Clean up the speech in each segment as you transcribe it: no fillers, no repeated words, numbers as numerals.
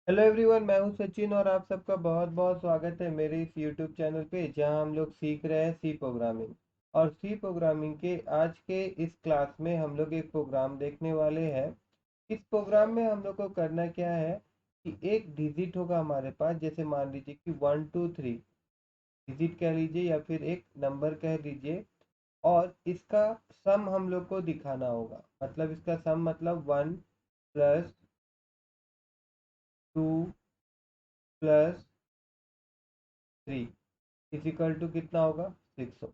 Hello everyone, मैं हूं सचिन और आप सबका बहुत बहुत स्वागत है मेरे इस यूट्यूब चैनल पे जहां हम लोग सीख रहे हैं सी प्रोग्रामिंग। और सी प्रोग्रामिंग के आज के इस क्लास में हम लोग एक प्रोग्राम देखने वाले हैं। इस प्रोग्राम में हम लोग को करना क्या है कि एक डिजिट होगा हमारे पास, जैसे मान लीजिए कि 1 2 3 डिजिट कह लीजिए या फिर एक नंबर कह लीजिए। और इसका सम हम लोग को दिखाना होगा, मतलब इसका सम मतलब 1 + 2 + 3 इजिकल टू कितना होगा 6 हो।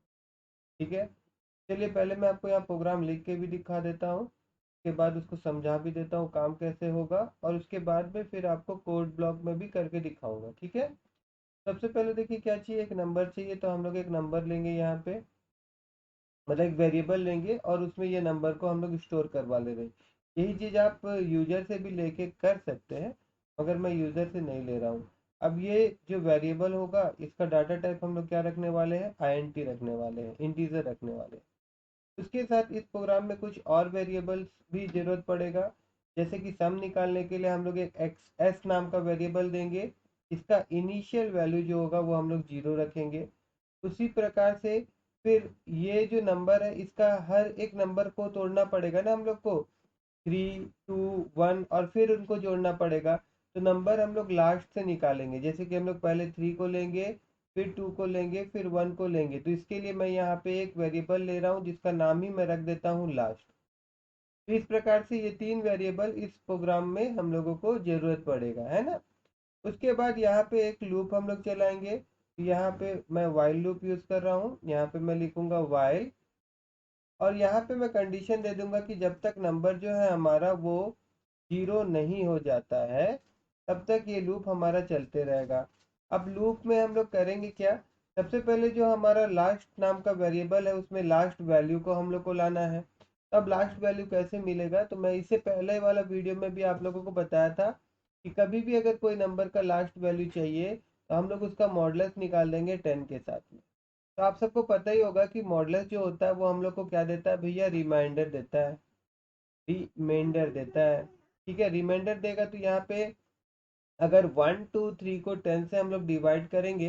ठीक है। चलिए पहले मैं आपको यहाँ प्रोग्राम लिख के भी दिखा देता हूँ, उसके बाद उसको समझा भी देता हूँ काम कैसे होगा, और उसके बाद में फिर आपको कोड ब्लॉक में भी करके दिखाऊंगा। ठीक है। सबसे पहले देखिए क्या चाहिए, एक नंबर चाहिए, तो हम लोग एक नंबर लेंगे यहाँ पे, मतलब एक वेरिएबल लेंगे और उसमें ये नंबर को हम लोग स्टोर करवा ले रहे हैं। यही चीज़ आप यूजर से भी लेके कर सकते हैं, मगर मैं यूजर से नहीं ले रहा हूँ। अब ये जो वेरिएबल होगा इसका डाटा टाइप हम लोग क्या रखने वाले हैं, आईएनटी रखने वाले हैं, इंटीजर रखने वाले हैं। उसके साथ इस प्रोग्राम में कुछ और वेरिएबल्स भी जरूरत पड़ेगा। जैसे कि सम निकालने के लिए हम लोग एक एक्स एस नाम का वेरिएबल देंगे। इसका इनिशियल वैल्यू जो होगा वो हम लोग 0 रखेंगे। उसी प्रकार से फिर ये जो नंबर है इसका हर एक नंबर को तोड़ना पड़ेगा ना हम लोग को, 3 2 1, और फिर उनको जोड़ना पड़ेगा। तो नंबर हम लोग लास्ट से निकालेंगे, जैसे कि हम लोग पहले 3 को लेंगे, फिर 2 को लेंगे, फिर 1 को लेंगे। तो इसके लिए मैं यहाँ पे एक वेरिएबल ले रहा हूँ जिसका नाम ही मैं रख देता हूँ लास्ट। तो इस प्रकार से ये 3 वेरिएबल इस प्रोग्राम में हम लोगों को जरूरत पड़ेगा, है ना। उसके बाद यहाँ पे एक लूप हम लोग चलाएंगे। तो यहाँ पे मैं वाइल लूप यूज कर रहा हूँ, यहाँ पे मैं लिखूंगा वाइल, और यहाँ पे मैं कंडीशन दे दूंगा कि जब तक नंबर जो है हमारा वो 0 नहीं हो जाता है तब तक ये लूप हमारा चलते रहेगा। अब लूप में हम लोग करेंगे क्या, सबसे पहले जो हमारा लास्ट नाम का वेरिएबल है उसमें लास्ट वैल्यू को हम लोग को लाना है। अब लास्ट वैल्यू कैसे मिलेगा, तो मैं इससे पहले वाला वीडियो में भी आप लोगों को बताया था कि कभी भी अगर कोई नंबर का लास्ट वैल्यू चाहिए तो हम लोग उसका मॉडुलस निकाल देंगे 10 के साथ में। तो आप सबको पता ही होगा कि मॉडुलस जो होता है वो हम लोग को क्या देता है भैया, रिमाइंडर देता है। रिमाइंडर देता है। ठीक है, रिमाइंडर देगा। तो यहाँ पे अगर 1 2 3 को 10 से हम लोग डिवाइड करेंगे,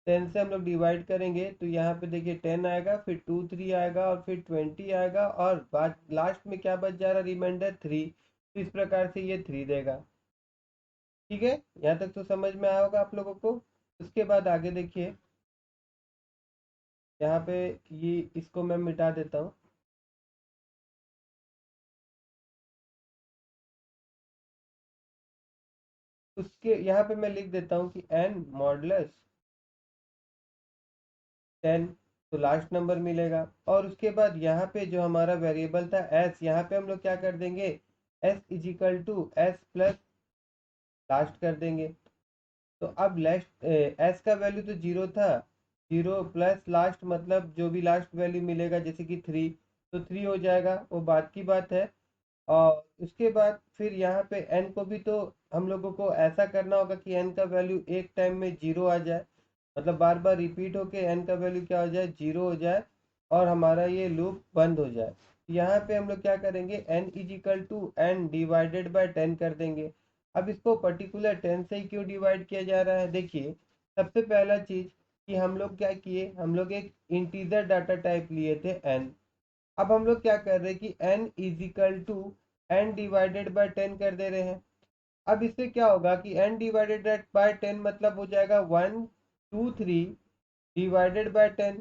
10 से हम लोग डिवाइड करेंगे तो यहाँ पे देखिए 10 आएगा, फिर 2 3 आएगा और फिर 20 आएगा, और बाद लास्ट में क्या बच जा रहा, रिमाइंडर 3। तो इस प्रकार से ये 3 देगा। ठीक है, यहाँ तक तो समझ में आया होगा आप लोगों को। उसके बाद आगे देखिए, यहाँ पे ये इसको मैं मिटा देता हूँ। उसके यहाँ पे मैं लिख देता हूँ कि एन मॉडुलस 10, तो लास्ट नंबर मिलेगा। और उसके बाद यहाँ पे जो हमारा वेरिएबल था एस, यहाँ पे हम लोग क्या कर देंगे, S is equal to S plus last कर देंगे। तो अब लास्ट एस का वैल्यू तो 0 था, 0 प्लस लास्ट मतलब जो भी लास्ट वैल्यू मिलेगा, जैसे कि 3, तो 3 हो जाएगा, वो बात की बात है। और उसके बाद फिर यहाँ पे n को भी तो हम लोगों को ऐसा करना होगा कि n का वैल्यू एक टाइम में 0 आ जाए, मतलब बार बार रिपीट होके n का वैल्यू क्या हो जाए, 0 हो जाए, और हमारा ये लूप बंद हो जाए। यहाँ पे हम लोग क्या करेंगे, n is equal to n divided by 10 कर देंगे। अब इसको पर्टिकुलर 10 से ही क्यों डिवाइड किया जा रहा है, देखिए सबसे पहला चीज कि हम लोग क्या किए, हम लोग एक इंटीजर डाटा टाइप लिए थे n। अब हम लोग क्या कर रहे हैं कि n is equal to n divided by 10 कर दे रहे हैं। अब इससे क्या होगा कि n डिवाइडेड बाय 10 मतलब हो जाएगा 1 2 3 डिवाइडेड बाय 10।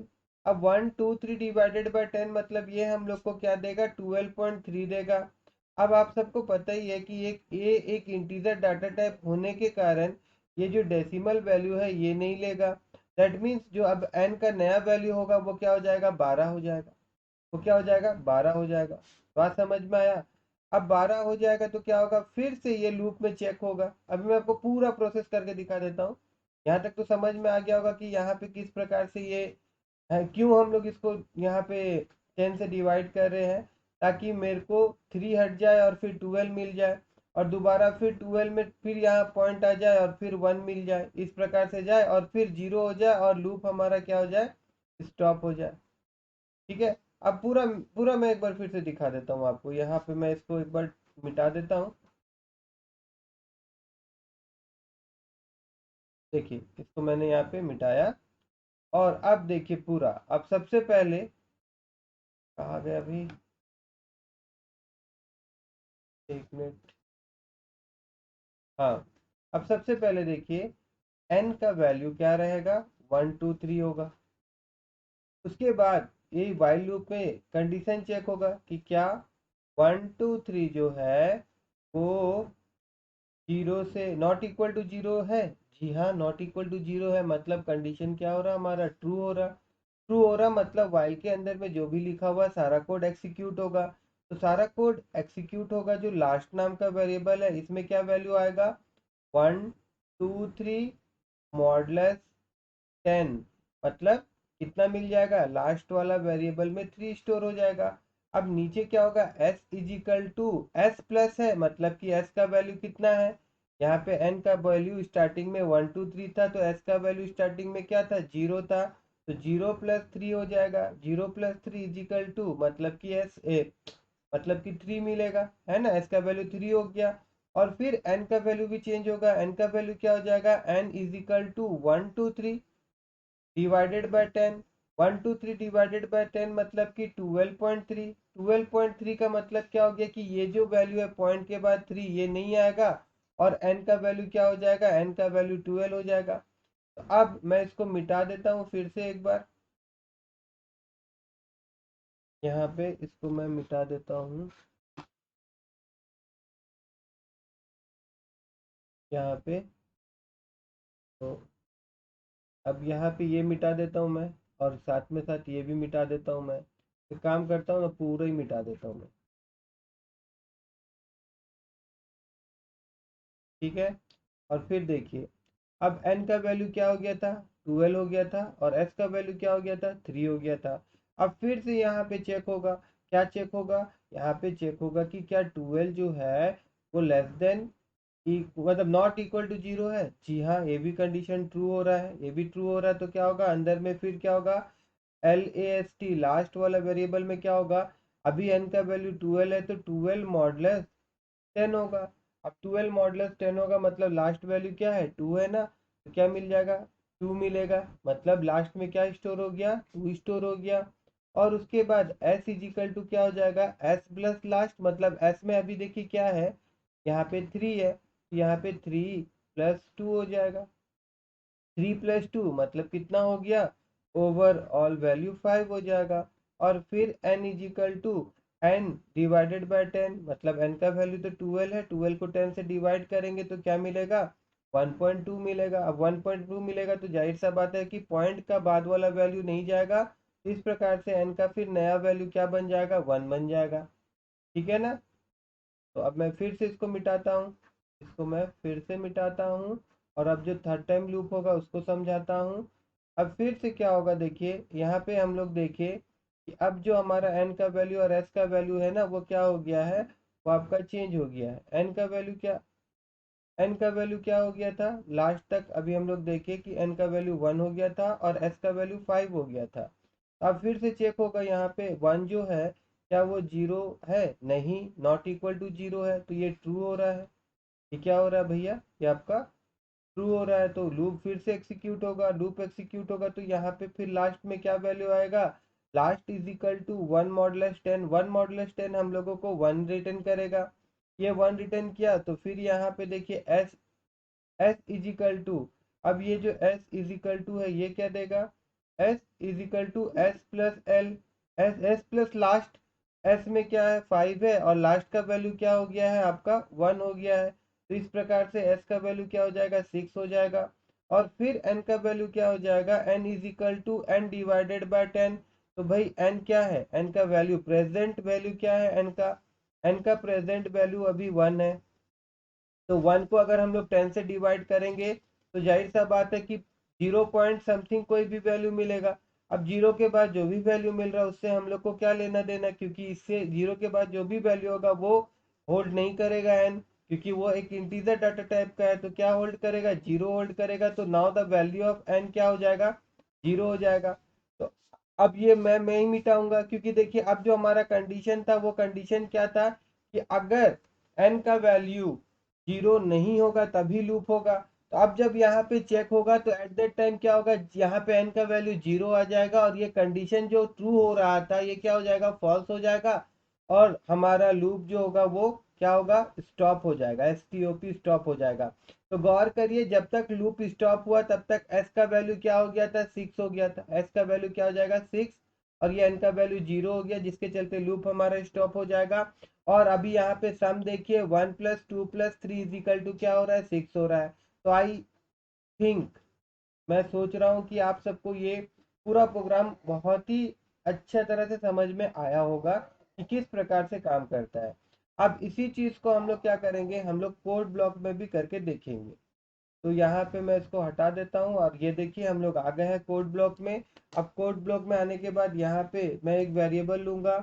अब 1 2 3 डिवाइडेड बाय 10 मतलब ये हम लोग को क्या देगा, 12.3 देगा। अब आप सबको पता ही है कि एक इंटीजर डाटा टाइप होने के कारण ये जो डेसिमल वैल्यू है ये नहीं लेगा। दैट मीन्स जो अब n का नया वैल्यू होगा वो क्या हो जाएगा, 12 हो जाएगा। वो क्या हो जाएगा, 12 हो जाएगा। बात समझ में आया। अब 12 हो जाएगा तो क्या होगा, फिर से ये लूप में चेक होगा। अभी मैं आपको पूरा प्रोसेस करके दिखा देता हूँ। यहाँ तक तो समझ में आ गया होगा कि यहाँ पे किस प्रकार से ये क्यों हम लोग इसको यहाँ पे 10 से डिवाइड कर रहे हैं, ताकि मेरे को 3 हट जाए और फिर 12 मिल जाए, और दोबारा फिर 12 में फिर यहाँ पॉइंट आ जाए और फिर 1 मिल जाए, इस प्रकार से जाए और फिर 0 हो जाए और लूप हमारा क्या हो जाए, स्टॉप हो जाए। ठीक है। अब पूरा पूरा मैं एक बार फिर से दिखा देता हूँ आपको, यहाँ पे मैं इसको एक बार मिटा देता हूँ। देखिए इसको मैंने यहाँ पे मिटाया। और अब देखिए पूरा, अब सबसे पहले कहाँ गया अभी, 1 मिनट। हाँ, अब सबसे पहले देखिए n का वैल्यू क्या रहेगा, 1 2 3 होगा। उसके बाद ये वाइल लूप में कंडीशन चेक होगा कि क्या 1 2 3 जो है वो 0 से नॉट इक्वल टू 0 है। जी हाँ, नॉट इक्वल टू 0 है, मतलब कंडीशन क्या हो रहा हमारा, ट्रू हो रहा। ट्रू हो रहा मतलब वाइल के अंदर में जो भी लिखा हुआ सारा कोड एग्जीक्यूट होगा। तो सारा कोड एग्जीक्यूट होगा, जो लास्ट नाम का वेरिएबल है इसमें क्या वैल्यू आएगा, 1 2 3 मॉडलेस 10, मतलब कितना मिल जाएगा, लास्ट वाला वेरिएबल में 3 स्टोर हो जाएगा। अब नीचे क्या होगा, s is equal to S plus है, मतलब कि s का वैल्यू कितना है, यहाँ पे n का वैल्यू स्टार्टिंग में 1 2 3 था, तो s का वैल्यू स्टार्टिंग में क्या था, 0 था। तो 0 + 3 हो जाएगा, 0 + 3 इज इक्वल टू मतलब कि मतलब कि 3 मिलेगा, है ना, s का वैल्यू 3 हो गया। और फिर n का वैल्यू भी चेंज होगा, n का वैल्यू क्या हो जाएगा, n is equal to 1 2 3 divided by 10। 1 2 3 divided by 10 मतलब कि 12.3। 12.3 का मतलब क्या हो गया कि ये जो वैल्यू है पॉइंट के बाद 3 ये नहीं आएगा, और n का वैल्यू क्या हो जाएगा, n का वैल्यू 12 हो जाएगा। तो अब मैं इसको मिटा देता हूँ फिर से एक बार, यहाँ पे इसको मैं मिटा देता हूँ, यहाँ पे। तो अब यहाँ पे ये मिटा देता हूँ मैं, और साथ में साथ ये भी मिटा देता हूँ मैं। एक काम करता हूँ ना, पूरा ही मिटा देता हूँ मैं, ठीक है। और फिर देखिए, अब n का वैल्यू क्या हो गया था, 12 हो गया था, और s का वैल्यू क्या हो गया था, 3 हो गया था। अब फिर से यहाँ पे चेक होगा, क्या चेक होगा, यहाँ पे चेक होगा कि क्या 12 जो है वो लेस देन मतलब नॉट इक्वल टू 0 है। जी हाँ, ये भी कंडीशन ट्रू हो रहा है, ये भी ट्रू हो रहा है। तो क्या होगा अंदर में, फिर क्या होगा, LAST लास्ट वाला वेरिएबल में क्या होगा, अभी n का वैल्यू 12 है, तो 12 मॉडलेस 10 होगा। अब 12 मॉडुलस 10 होगा, मतलब लास्ट वैल्यू क्या है, 2 है ना, तो क्या मिल जाएगा, 2 मिलेगा। मतलब लास्ट में क्या स्टोर हो गया, 2 स्टोर हो गया। और उसके बाद s इज इक्वल टू क्या हो जाएगा, s प्लस लास्ट, मतलब s में अभी देखिए क्या है, यहाँ पे 3 है, तो यहाँ पे 3 + 2 हो जाएगा। 3 + 2 मतलब कितना हो गया, ओवरऑल वैल्यू 5 हो जाएगा। और फिर n is equal to n divided by 10, मतलब n का वैल्यू तो 12 है, 12 को 10 से डिवाइड करेंगे तो क्या मिलेगा, 1.2 मिलेगा। अब 1.2 मिलेगा तो जाहिर सा बात है कि पॉइंट का बाद वाला वैल्यू नहीं जाएगा। इस प्रकार से n का फिर नया वैल्यू क्या बन जाएगा, 1 बन जाएगा, ठीक है ना। तो अब मैं फिर से इसको मिटाता हूँ, इसको मैं फिर से मिटाता हूँ, और अब जो थर्ड टाइम लूप होगा उसको समझाता हूँ। अब फिर से क्या होगा, देखिए यहाँ पे हम लोग देखें कि अब जो हमारा n का वैल्यू और s का वैल्यू है ना, वो क्या हो गया है, वो आपका चेंज हो गया है। n का वैल्यू क्या हो गया था लास्ट तक, अभी हम लोग देखें कि n का वैल्यू 1 हो गया था और s का वैल्यू 5 हो गया था। अब फिर से चेक होगा, यहाँ पे 1 जो है क्या वो 0 है, नहीं, नॉट इक्वल टू 0 है, तो ये ट्रू हो रहा है। ये क्या हो रहा है भैया, ये आपका ट्रू हो रहा है। तो लूप फिर से एग्जीक्यूट होगा, लूप एग्जीक्यूट होगा तो यहाँ पे फिर लास्ट में क्या वैल्यू आएगा, last is equal to 1 modulus 10। 1 modulus 10 हम लोगों को 1 रिटर्न करेगा, ये 1 रिटर्न किया। तो फिर यहाँ पे देखिए एस इज इक्वल टू, अब ये जो एस इज इक्वल टू है ये क्या देगा, S is equal to S plus L, S plus last. S में क्या है, 5 है, और लास्ट का वैल्यू क्या हो गया है आपका, 1 हो गया है। तो इस प्रकार से एस का वैल्यू क्या हो जाएगा, 6 हो जाएगा। और फिर एन का वैल्यू क्या हो जाएगा, N is equal to N divided by 10। तो भाई एन क्या है, एन का वैल्यू, प्रेजेंट वैल्यू क्या है एन का प्रेजेंट वैल्यू अभी 1 है। तो 1 को अगर हम लोग 10 से डिवाइड करेंगे तो जाहिर सा बात है कि 0 पॉइंट समथिंग कोई भी वैल्यू मिलेगा। अब 0 के बाद जो भी वैल्यू मिल रहा है उससे हम लोग को क्या लेना देना, क्योंकि इससे 0 के बाद जो भी वैल्यू होगा वो होल्ड नहीं करेगा एन, क्योंकि वो एक इंटीजर डाटा टाइप का है। तो क्या होल्ड करेगा, 0 होल्ड करेगा। तो now the value of N क्या हो जाएगा, 0 हो जाएगा। तो अब ये मैं ही मिटाऊंगा, क्योंकि देखिए अब जो हमारा कंडीशन था वो कंडीशन क्या था कि अगर एन का वैल्यू 0 नहीं होगा तभी लूप होगा। तो अब जब यहाँ पे चेक होगा तो एट दैट टाइम क्या होगा, यहाँ पे n का वैल्यू 0 आ जाएगा और ये कंडीशन जो ट्रू हो रहा था ये क्या हो जाएगा, फॉल्स हो जाएगा और हमारा लूप जो होगा वो क्या होगा, स्टॉप हो जाएगा, STOP स्टॉप हो जाएगा। तो गौर करिए जब तक लूप स्टॉप हुआ तब तक s का वैल्यू क्या हो गया था, 6 हो गया था। s का वैल्यू क्या हो जाएगा, 6 और ये n का वैल्यू 0 हो गया, जिसके चलते लूप हमारा स्टॉप हो जाएगा। और अभी यहाँ पे सम देखिए 1 + 2 + 3 इजिकल टू क्या हो रहा है, 6 हो रहा है। तो आई थिंक, मैं सोच रहा हूँ कि आप सबको ये पूरा प्रोग्राम बहुत ही अच्छा तरह से समझ में आया होगा कि किस प्रकार से काम करता है। अब इसी चीज को हम लोग क्या करेंगे, हम लोग कोड ब्लॉक में भी करके देखेंगे। तो यहाँ पे मैं इसको हटा देता हूँ और ये देखिए हम लोग आ गए हैं कोड ब्लॉक में। अब कोड ब्लॉक में आने के बाद यहाँ पे मैं एक वेरिएबल लूंगा,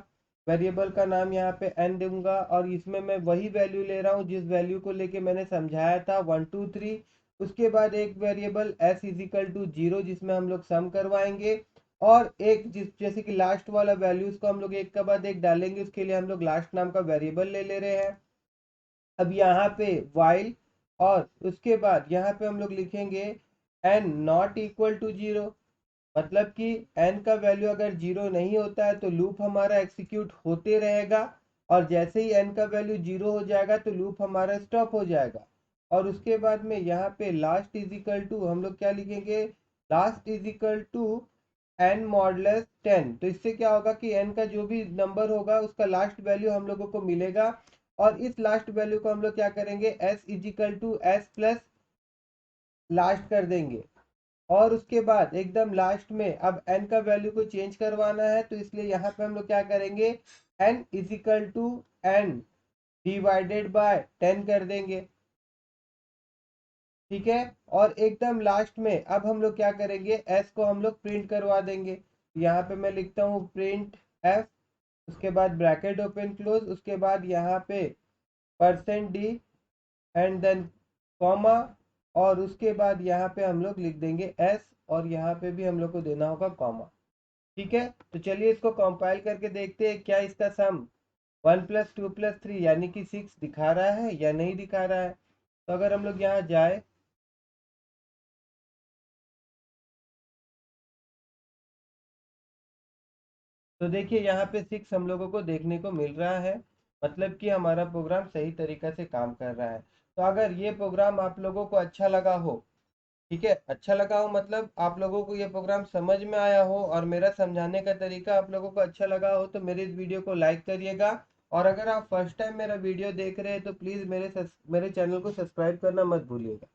वेरिएबल का नाम यहाँ पे n दूंगा और इसमें मैं वही वैल्यू ले रहा हूँ जिस वैल्यू को लेके मैंने समझाया था 1 2 3। उसके बाद एक वेरिएबल s इजिकल टू 0 जिसमें हम लोग सम करवाएंगे और एक जैसे कि लास्ट वाला वैल्यूज को हम लोग एक के बाद एक डालेंगे, उसके लिए हम लोग लास्ट नाम का वेरिएबल ले रहे हैं। अब यहाँ पे while और उसके बाद यहाँ पे हम लोग लिखेंगे n नॉट इक्वल टू 0, मतलब कि n का वैल्यू अगर 0 नहीं होता है तो लूप हमारा एग्जीक्यूट होते रहेगा और जैसे ही n का वैल्यू 0 हो जाएगा तो लूप हमारा स्टॉप हो जाएगा। और उसके बाद में यहाँ पे लास्ट इज इक्वल टू हम लोग क्या लिखेंगे, last is equal to n modulus 10। तो इससे क्या होगा कि n का जो भी नंबर होगा उसका लास्ट वैल्यू हम लोगों को मिलेगा और इस लास्ट वैल्यू को हम लोग क्या करेंगे, s is equal to s plus last कर देंगे। और उसके बाद एकदम लास्ट में अब n का वैल्यू को चेंज करवाना है तो इसलिए यहाँ पे हम लोग क्या करेंगे, n is equal to n divided by 10 कर देंगे, ठीक है। और एकदम लास्ट में अब हम लोग क्या करेंगे, s को हम लोग प्रिंट करवा देंगे। यहाँ पे मैं लिखता हूँ प्रिंट f, उसके बाद ब्रैकेट ओपन क्लोज, उसके बाद यहाँ पे %d एंड देन कॉमा और उसके बाद यहाँ पे हम लोग लिख देंगे s और यहाँ पे भी हम लोग को देना होगा कॉमा, ठीक है। तो चलिए इसको कंपाइल करके देखते हैं क्या इसका सम 1 + 2 + 3 यानी कि 6 दिखा रहा है या नहीं दिखा रहा है। तो अगर हम लोग यहाँ जाए तो देखिए यहाँ पे 6 हम लोगों को देखने को मिल रहा है, मतलब कि हमारा प्रोग्राम सही तरीका से काम कर रहा है। तो अगर ये प्रोग्राम आप लोगों को अच्छा लगा हो, ठीक है, अच्छा लगा हो मतलब आप लोगों को ये प्रोग्राम समझ में आया हो और मेरा समझाने का तरीका आप लोगों को अच्छा लगा हो तो मेरे इस वीडियो को लाइक करिएगा। और अगर आप फर्स्ट टाइम मेरा वीडियो देख रहे हैं तो प्लीज़ मेरे चैनल को सब्सक्राइब करना मत भूलिएगा।